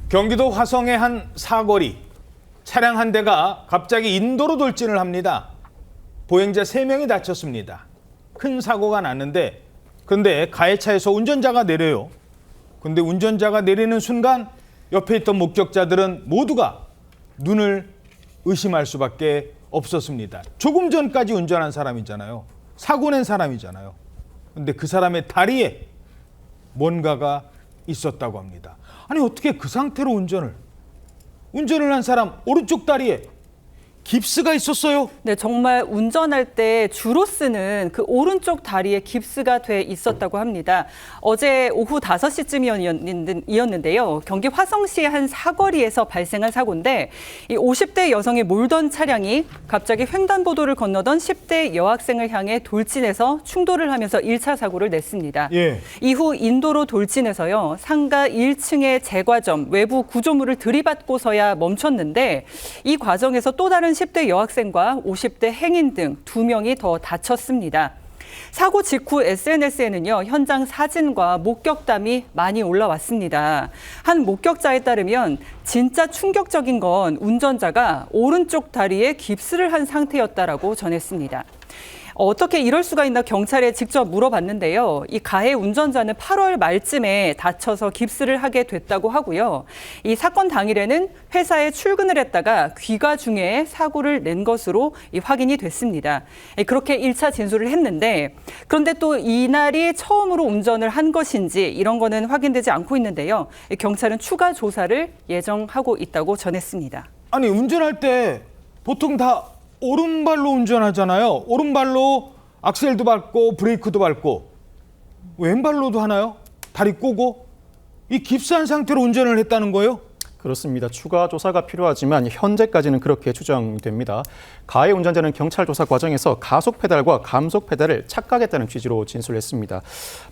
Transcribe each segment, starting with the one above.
경기도 화성의 한 사거리, 차량 한 대가 갑자기 인도로 돌진을 합니다. 보행자 3명이 다쳤습니다. 큰 사고가 났는데 그런데 가해차에서 운전자가 내려요. 그런데 운전자가 내리는 순간 옆에 있던 목격자들은 모두가 눈을 의심할 수밖에 없었습니다. 조금 전까지 운전한 사람이잖아요. 사고 낸 사람이잖아요. 그런데 그 사람의 다리에 뭔가가 있었다고 합니다. 아니 어떻게 그 상태로 운전을 한 사람 오른쪽 다리에 깁스가 있었어요? 네, 정말 운전할 때 주로 쓰는 그 오른쪽 다리에 깁스가 돼 있었다고 합니다. 어제 오후 5시쯤이었는데요. 경기 화성시의 한 사거리에서 발생한 사고인데 이 50대 여성이 몰던 차량이 갑자기 횡단보도를 건너던 10대 여학생을 향해 돌진해서 충돌을 하면서 1차 사고를 냈습니다. 예. 이후 인도로 돌진해서요. 상가 1층의 제과점 외부 구조물을 들이받고서야 멈췄는데 이 과정에서 또 다른 10대 여학생과 50대 행인 등 2명이 더 다쳤습니다. 사고 직후 SNS에는요, 현장 사진과 목격담이 많이 올라왔습니다. 한 목격자에 따르면 진짜 충격적인 건 운전자가 오른쪽 다리에 깁스를 한 상태였다라고 전했습니다. 어떻게 이럴 수가 있나 경찰에 직접 물어봤는데요. 이 가해 운전자는 8월 말쯤에 다쳐서 깁스를 하게 됐다고 하고요. 이 사건 당일에는 회사에 출근을 했다가 귀가 중에 사고를 낸 것으로 확인이 됐습니다. 그렇게 1차 진술을 했는데 그런데 또 이날이 처음으로 운전을 한 것인지 이런 거는 확인되지 않고 있는데요. 경찰은 추가 조사를 예정하고 있다고 전했습니다. 아니 운전할 때 보통 다 오른발로 운전하잖아요. 오른발로 악셀도 밟고 브레이크도 밟고 왼발로도 하나요? 다리 꼬고 이 깁스한 상태로 운전을 했다는 거예요? 그렇습니다. 추가 조사가 필요하지만 현재까지는 그렇게 추정됩니다. 가해 운전자는 경찰 조사 과정에서 가속 페달과 감속 페달을 착각했다는 취지로 진술했습니다.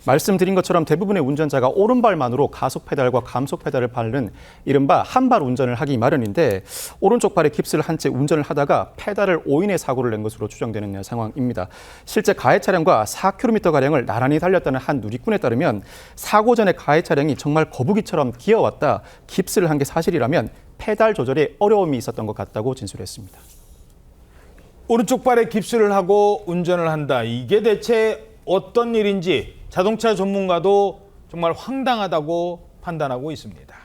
말씀드린 것처럼 대부분의 운전자가 오른발만으로 가속 페달과 감속 페달을 밟는 이른바 한발 운전을 하기 마련인데 오른쪽 발에 깁스를 한 채 운전을 하다가 페달을 오인해 사고를 낸 것으로 추정되는 상황입니다. 실제 가해 차량과 4km가량을 나란히 달렸다는 한 누리꾼에 따르면 사고 전에 가해 차량이 정말 거북이처럼 기어왔다 깁스를 한 게 사실이라면 페달 조절에 어려움이 있었던 것 같다고 진술했습니다. 오른쪽 발에 깁스를 하고 운전을 한다. 이게 대체 어떤 일인지 자동차 전문가도 정말 황당하다고 판단하고 있습니다.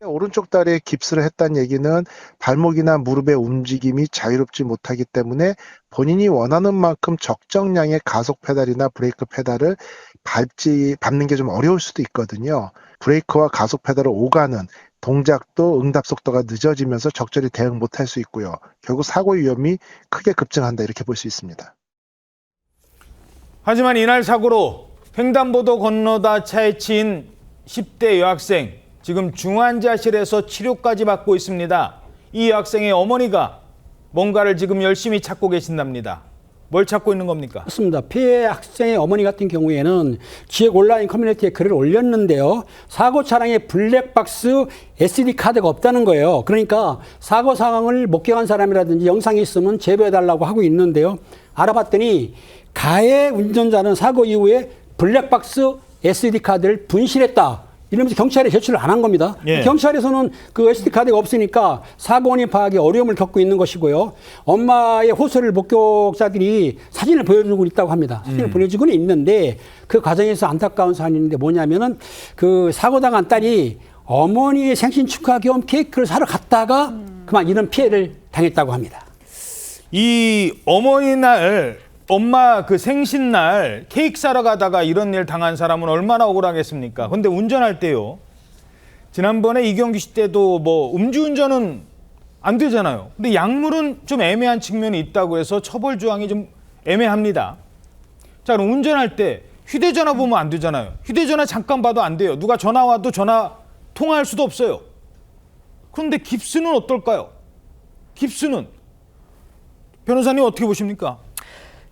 오른쪽 다리에 깁스를 했다는 얘기는 발목이나 무릎의 움직임이 자유롭지 못하기 때문에 본인이 원하는 만큼 적정량의 가속 페달이나 브레이크 페달을 밟는 게 좀 어려울 수도 있거든요. 브레이크와 가속 페달을 오가는 동작도 응답 속도가 늦어지면서 적절히 대응 못할 수 있고요. 결국 사고 위험이 크게 급증한다 이렇게 볼 수 있습니다. 하지만 이날 사고로 횡단보도 건너다 차에 치인 10대 여학생 지금 중환자실에서 치료까지 받고 있습니다. 이 여학생의 어머니가 뭔가를 지금 열심히 찾고 계신답니다. 뭘 찾고 있는 겁니까? 그렇습니다. 피해 학생의 어머니 같은 경우에는 지역 온라인 커뮤니티에 글을 올렸는데요. 사고 차량에 블랙박스 SD 카드가 없다는 거예요. 그러니까 사고 상황을 목격한 사람이라든지 영상이 있으면 제보해달라고 하고 있는데요. 알아봤더니 가해 운전자는 사고 이후에 블랙박스 SD 카드를 분실했다. 이러면서 경찰에 제출을 안 한 겁니다. 예. 경찰에서는 그 SD카드가 없으니까 사고 원인 파악에 어려움을 겪고 있는 것이고요. 엄마의 호소를 목격자들이 사진을 보여주고 있다고 합니다. 사진을 보내주고는 있는데 그 과정에서 안타까운 사안이 있는데 뭐냐면은 그 사고 당한 딸이 어머니의 생신 축하 겸 케이크를 사러 갔다가 그만 이런 피해를 당했다고 합니다. 이 엄마 그 생신날 케이크 사러 가다가 이런 일 당한 사람은 얼마나 억울하겠습니까? 근데 운전할 때요. 지난번에 이경규 씨 때도 뭐 음주운전은 안 되잖아요. 근데 약물은 좀 애매한 측면이 있다고 해서 처벌 조항이 좀 애매합니다. 자, 그럼 운전할 때 휴대전화 보면 안 되잖아요. 휴대전화 잠깐 봐도 안 돼요. 누가 전화 와도 전화 통화할 수도 없어요. 그런데 깁스는 어떨까요? 깁스는 변호사님 어떻게 보십니까?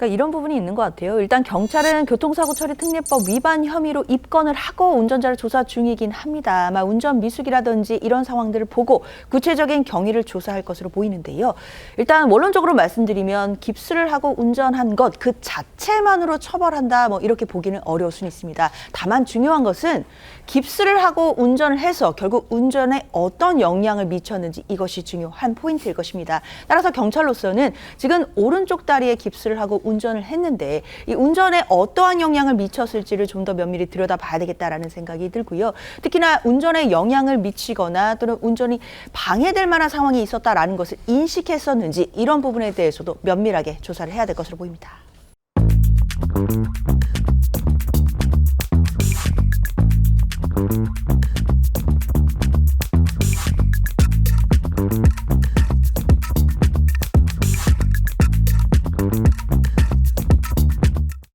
그러니까 이런 부분이 있는 것 같아요. 일단 경찰은 교통사고 처리 특례법 위반 혐의로 입건을 하고 운전자를 조사 중이긴 합니다. 아마 운전 미숙이라든지 이런 상황들을 보고 구체적인 경위를 조사할 것으로 보이는데요. 일단 원론적으로 말씀드리면 깁스를 하고 운전한 것 그 자체만으로 처벌한다 뭐 이렇게 보기는 어려울 수는 있습니다. 다만 중요한 것은 깁스를 하고 운전을 해서 결국 운전에 어떤 영향을 미쳤는지 이것이 중요한 포인트일 것입니다. 따라서 경찰로서는 지금 오른쪽 다리에 깁스를 하고 운전을 했는데 이 운전에 어떠한 영향을 미쳤을지를 좀 더 면밀히 들여다봐야 되겠다라는 생각이 들고요. 특히나 운전에 영향을 미치거나 또는 운전이 방해될 만한 상황이 있었다라는 것을 인식했었는지 이런 부분에 대해서도 면밀하게 조사를 해야 될 것으로 보입니다.